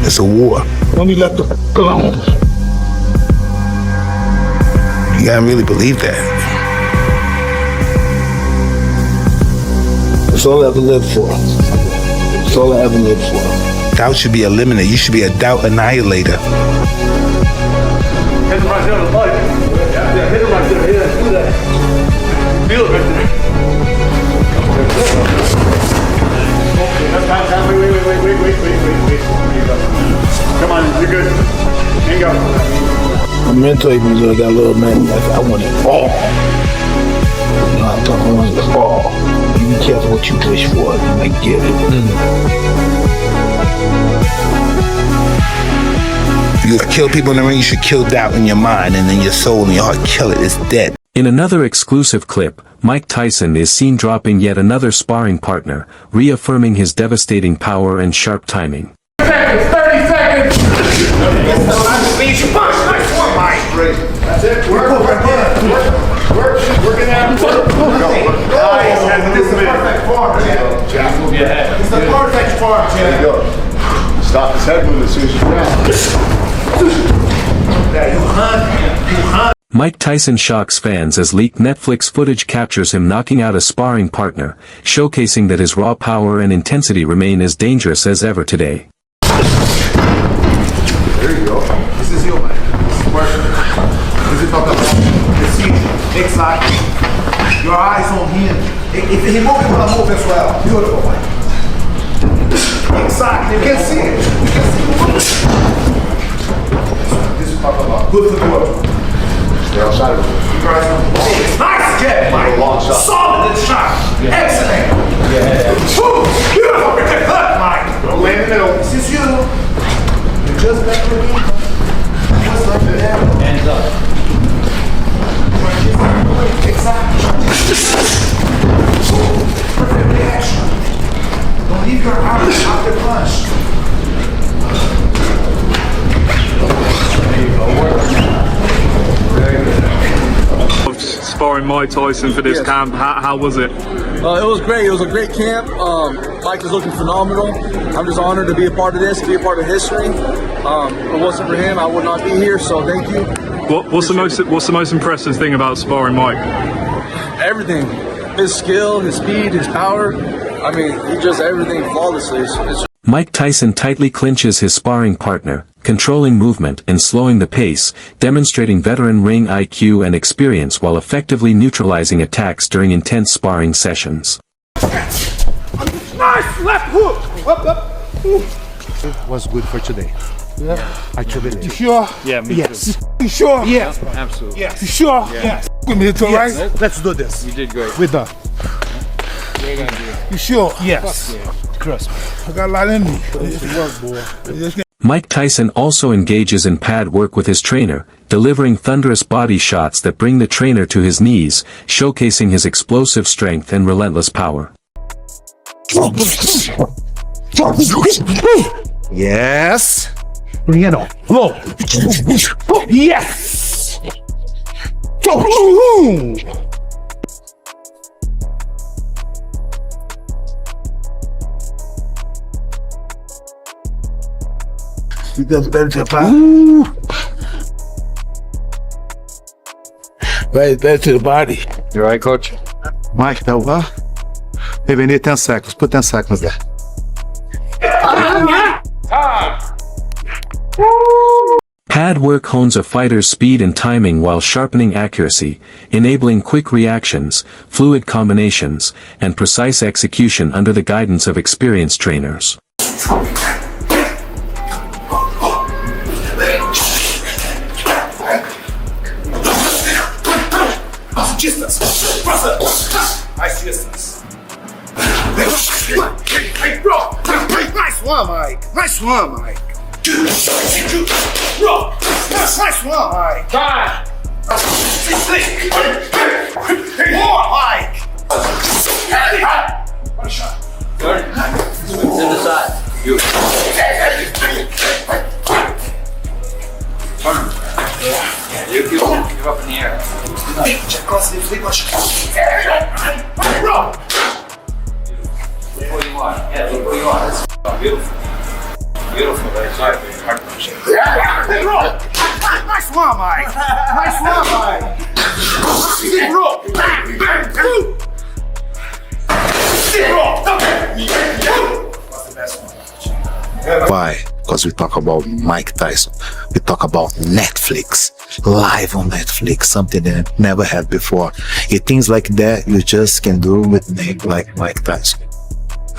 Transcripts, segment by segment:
It's a war. When we left alone. You gotta really believe that. That's all I ever lived for. That's all I ever lived for. Doubt should be eliminated. You should be a doubt annihilator. Hit him right there on the body. Yeah, hit him right there. Yeah, do that. Feel it right there. Okay, that's time. Wait. Come on, you're good. Hang up. My mentor even got a little man. I want it all. You know, I want it all. You be careful what you wish for. You might get it. If you kill people in the ring, you should kill doubt in your mind, and then your soul and your heart, kill it. It's dead. In another exclusive clip, Mike Tyson is seen dropping yet another sparring partner, reaffirming his devastating power and sharp timing. 30 seconds! Nice one, Mike. That's it. Work it out. Nice. This is the perfect form, Chad. Jack will be ahead. It's the perfect form, Chad. There you go. Stop his head moving as soon as you can. Mike Tyson shocks fans as leaked Netflix footage captures him knocking out a sparring partner, showcasing that his raw power and intensity remain as dangerous as ever today. There you go. This is you, man. This is perfect. This is talking about the seat. Exactly. Your eyes on him. If he moves, you're gonna move as well. Beautiful, man. Exactly. You can see it. You can see it. This is talking about good footwork. Stay outside of it. You guys nice jab, Mike. Long shot. Solid shot. Yeah. Excellent. Yeah. Beautiful. Good, Mike. Don't land in the middle. This is you. Just like the game. Just like the game. Hands up. Exactly. Perfect reaction. Don't leave your arms after punch. There you go. Very good. Sparring Mike Tyson for this camp. How was it? It was great. It was a great camp. Mike is looking phenomenal. I'm just honored to be a part of this, to be a part of history. If it wasn't for him, I would not be here. So thank you. What's the most impressive thing about sparring Mike? Everything. His skill, his speed, his power. I mean, he does everything flawlessly. Mike Tyson tightly clinches his sparring partner, controlling movement and slowing the pace, demonstrating veteran ring IQ and experience while effectively neutralizing attacks during intense sparring sessions. Nice left hook. Up. It was good for today. Yeah. I truly believe. You sure? Yeah, me Yes. You sure? Yes. Absolutely. Yes. You sure? Yes. With me, too, right? Yes. Let's do this. You did great. We're done. You sure? Yes. Trust me. I got a lot in me. Mike Tyson also engages in pad work with his trainer, delivering thunderous body shots that bring the trainer to his knees, showcasing his explosive strength and relentless power. Yes. Bring it on. Low. Yes. You got better to the Right, better to the body. You alright, coach? Mike, tá well? Hey, we need 10 seconds. Put 10 seconds there. Pad work hones a fighter's speed and timing while sharpening accuracy, enabling quick reactions, fluid combinations, and precise execution under the guidance of experienced trainers. Distance. Nice distance. Hey, bro. Nice one, Mike. Nice one, Mike. Bro. Nice one, Mike. Time. More, Mike. One shot. Good. To the side. You. You give up in the air. Check across the flip push. Bro! Look where you are. Yeah, look where you are. That's beautiful. Beautiful, right? Nice one, Mike. Nice one, Mike. Big roll. Bang, bang, boom. Big roll. What's the best one? Why? Because we talk about Mike Tyson. We talk about Netflix. Live on Netflix. Something that never had before. Things like that you just can do with name like Mike Tyson.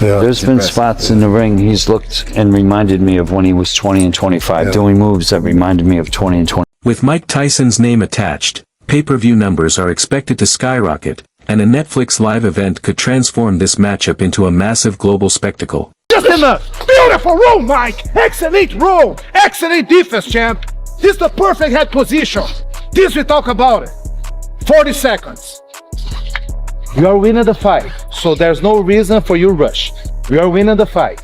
Yeah, There's been spots in the ring he's looked and reminded me of when he was 20 and 25, doing moves that reminded me of 20 and 20. With Mike Tyson's name attached, pay-per-view numbers are expected to skyrocket, and a Netflix live event could transform this matchup into a massive global spectacle. Just in a beautiful room, Mike. Excellent room. Excellent defense, champ. This is the perfect head position. This we talk about it. 40 seconds. You are winning the fight, so there's no reason for you to rush. We are winning the fight.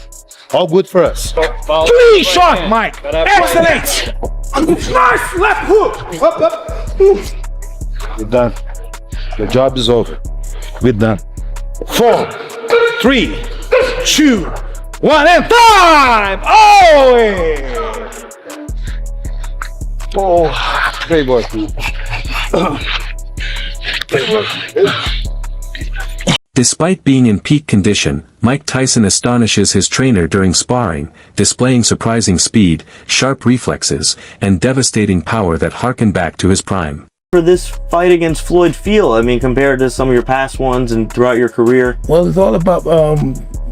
All good for us. Clean shot, Mike. Excellent. Nice left hook. Up, up. We're done. The job is over. We're done. 4, 3, 2, 1, and time! Oh! Yeah. Oh, great work. Great work. Despite being in peak condition, Mike Tyson astonishes his trainer during sparring, displaying surprising speed, sharp reflexes, and devastating power that harken back to his prime. For this fight against Floyd feel? I mean, compared to some of your past ones and throughout your career? Well, it's all about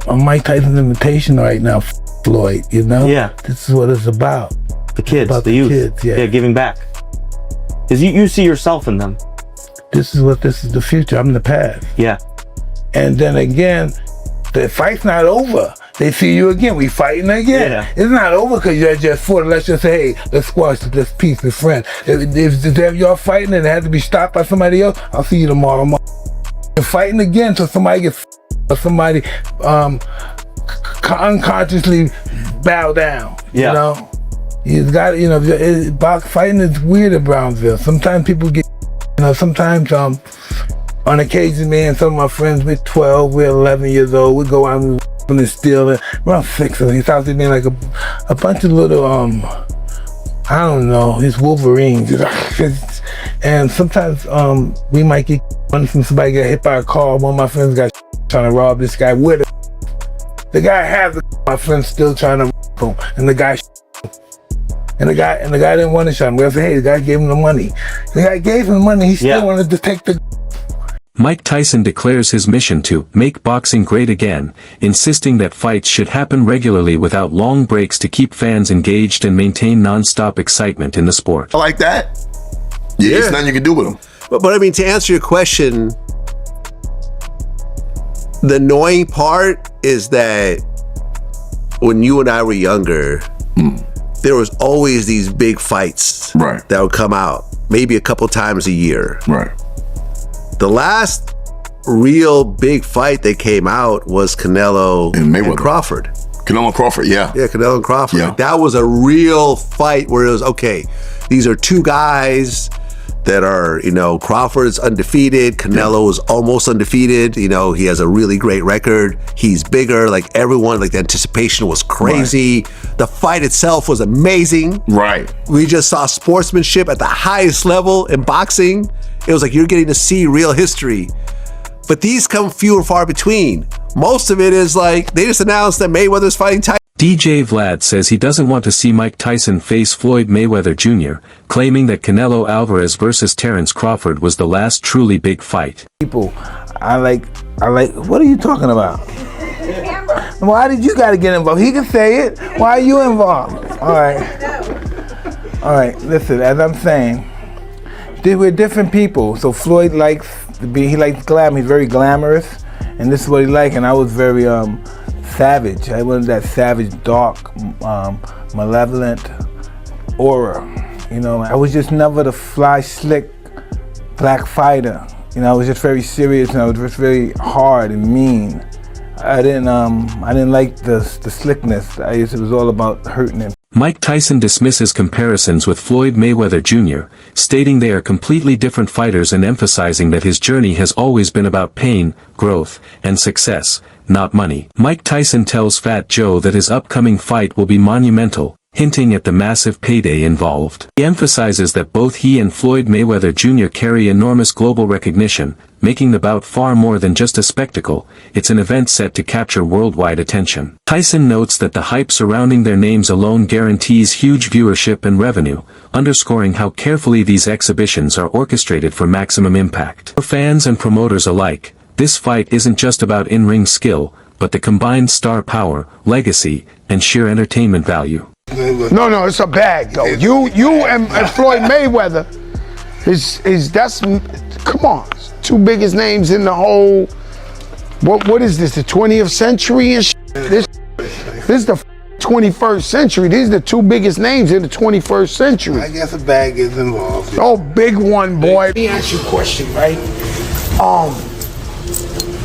Mike Tyson's invitation right now, Floyd, you know? Yeah. This is what it's about. The kids, about the youth. Kids, yeah. Yeah, giving back. Because you see yourself in them. This is the future. I'm the past. Yeah. And then again, the fight's not over. They see you again. We fighting again. Yeah. It's not over because you just fought. Let's just say, hey, let's squash this peace, this friend. If y'all fighting and it has to be stopped by somebody else, I'll see you tomorrow. You're fighting again till somebody gets or somebody unconsciously bow down. Yeah. You know, you got box fighting is weird in Brownsville. Sometimes people get, sometimes on occasion, me and some of my friends, we're 12, we're 11 years old, we go out and steal it. Around 6 of them. He starts to be like a bunch of little, I don't know, it's Wolverines. And sometimes we might get money from somebody, get hit by a car. One of my friends got trying to rob this guy with it. The guy has my friend still trying to rob him, and the guy didn't want to shot him. We said, hey, the guy gave him the money. The guy gave him the money, he still wanted to take the. Mike Tyson declares his mission to make boxing great again, insisting that fights should happen regularly without long breaks to keep fans engaged and maintain non-stop excitement in the sport. I like that. Yeah, there's nothing you can do with them. But I mean, to answer your question, the annoying part is that when you and I were younger, there was always these big fights that would come out, maybe a couple times a year. Right. The last real big fight that came out was Canelo and Mayweather. And Crawford. Canelo and Crawford, yeah. Yeah, Canelo and Crawford. Yeah. Like, that was a real fight where it was, okay, these are two guys that are, Crawford's undefeated, Canelo is almost undefeated, he has a really great record, he's bigger, like everyone, like the anticipation was crazy. Right. The fight itself was amazing. Right. We just saw sportsmanship at the highest level in boxing. It was like you're getting to see real history. But these come few and far between. Most of it is like, they just announced that Mayweather's fighting Tyson. DJ Vlad says he doesn't want to see Mike Tyson face Floyd Mayweather Jr., claiming that Canelo Alvarez versus Terence Crawford was the last truly big fight. People, I like, what are you talking about? Why did you gotta get involved? He can say it. Why are you involved? All right, listen, as I'm saying, we're different people. So Floyd likes he likes glam, he's very glamorous, and this is what he liked, and I was very, savage. I wasn't that savage, dark, malevolent aura. I was just never the fly, slick black fighter. I was just very serious, and I was just very hard and mean. I didn't like the slickness. It was all about hurting him. Mike Tyson dismisses comparisons with Floyd Mayweather Jr., stating they are completely different fighters and emphasizing that his journey has always been about pain, growth, and success, not money. Mike Tyson tells Fat Joe that his upcoming fight will be monumental, hinting at the massive payday involved. He emphasizes that both he and Floyd Mayweather Jr. carry enormous global recognition, making the bout far more than just a spectacle. It's an event set to capture worldwide attention. Tyson notes that the hype surrounding their names alone guarantees huge viewership and revenue, underscoring how carefully these exhibitions are orchestrated for maximum impact. For fans and promoters alike, this fight isn't just about in-ring skill, but the combined star power, legacy, and sheer entertainment value. No, it's a bag though. You and Floyd Mayweather that's come on. Two biggest names in the whole. What is this? The 20th century and this is the 21st century. These are the two biggest names in the 21st century. I guess a bag is involved. Oh, big one, boy. Let me ask you a question, right?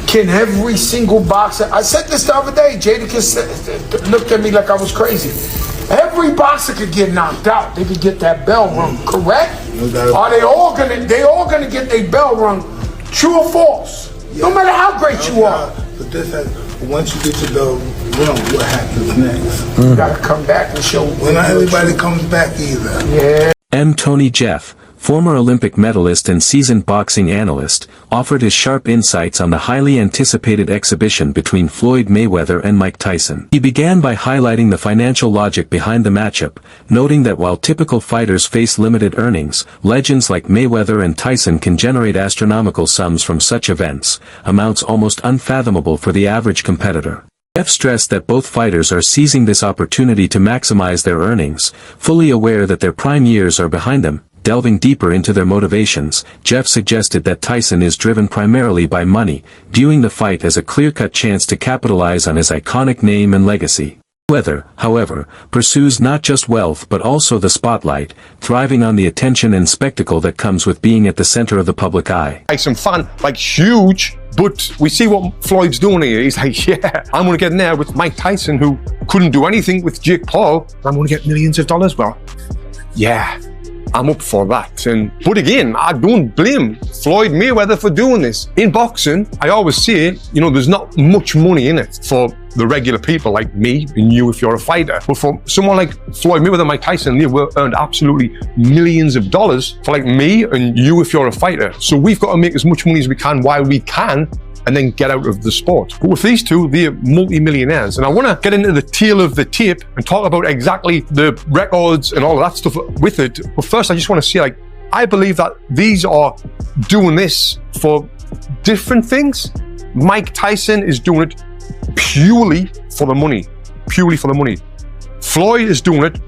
Can every single boxer? I said this the other day. Jadakiss looked at me like I was crazy. Every boxer could get knocked out. They could get that bell rung, correct? Are they all gonna get their bell rung? True or false? No matter how great you are. But once you get your bell rung, what happens next? You gotta come back and show. Well, not everybody comes back either. Yeah. M. Tony Jeff, former Olympic medalist and seasoned boxing analyst, offered his sharp insights on the highly anticipated exhibition between Floyd Mayweather and Mike Tyson. He began by highlighting the financial logic behind the matchup, noting that while typical fighters face limited earnings, legends like Mayweather and Tyson can generate astronomical sums from such events, amounts almost unfathomable for the average competitor. Jeff stressed that both fighters are seizing this opportunity to maximize their earnings, fully aware that their prime years are behind them. Delving deeper into their motivations, Jeff suggested that Tyson is driven primarily by money, viewing the fight as a clear-cut chance to capitalize on his iconic name and legacy. Mayweather, however, pursues not just wealth but also the spotlight, thriving on the attention and spectacle that comes with being at the center of the public eye. Tyson fan, like huge, but we see what Floyd's doing here. He's like, yeah, I'm going to get in there with Mike Tyson, who couldn't do anything with Jake Paul. I'm going to get millions of dollars. Well, yeah, I'm up for that. But again, I don't blame Floyd Mayweather for doing this. In boxing, I always say, there's not much money in it for the regular people like me and you if you're a fighter. But for someone like Floyd Mayweather and Mike Tyson, they were earned absolutely millions of dollars for like me and you if you're a fighter. So we've got to make as much money as we can while we can, and then get out of the sport. But with these two, they're multi-millionaires. And I want to get into the tail of the tape and talk about exactly the records and all of that stuff with it. But first, I just want to say, I believe that these are doing this for different things. Mike Tyson is doing it purely for the money. Purely for the money. Floyd is doing it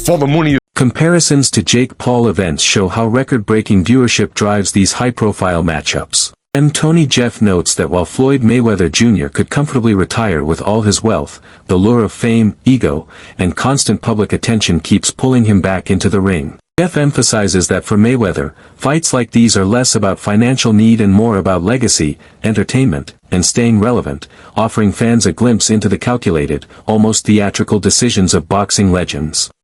for the money. Comparisons to Jake Paul events show how record-breaking viewership drives these high-profile matchups. And Tony Jeff notes that while Floyd Mayweather Jr. could comfortably retire with all his wealth, the lure of fame, ego, and constant public attention keeps pulling him back into the ring. Jeff emphasizes that for Mayweather, fights like these are less about financial need and more about legacy, entertainment, and staying relevant, offering fans a glimpse into the calculated, almost theatrical decisions of boxing legends.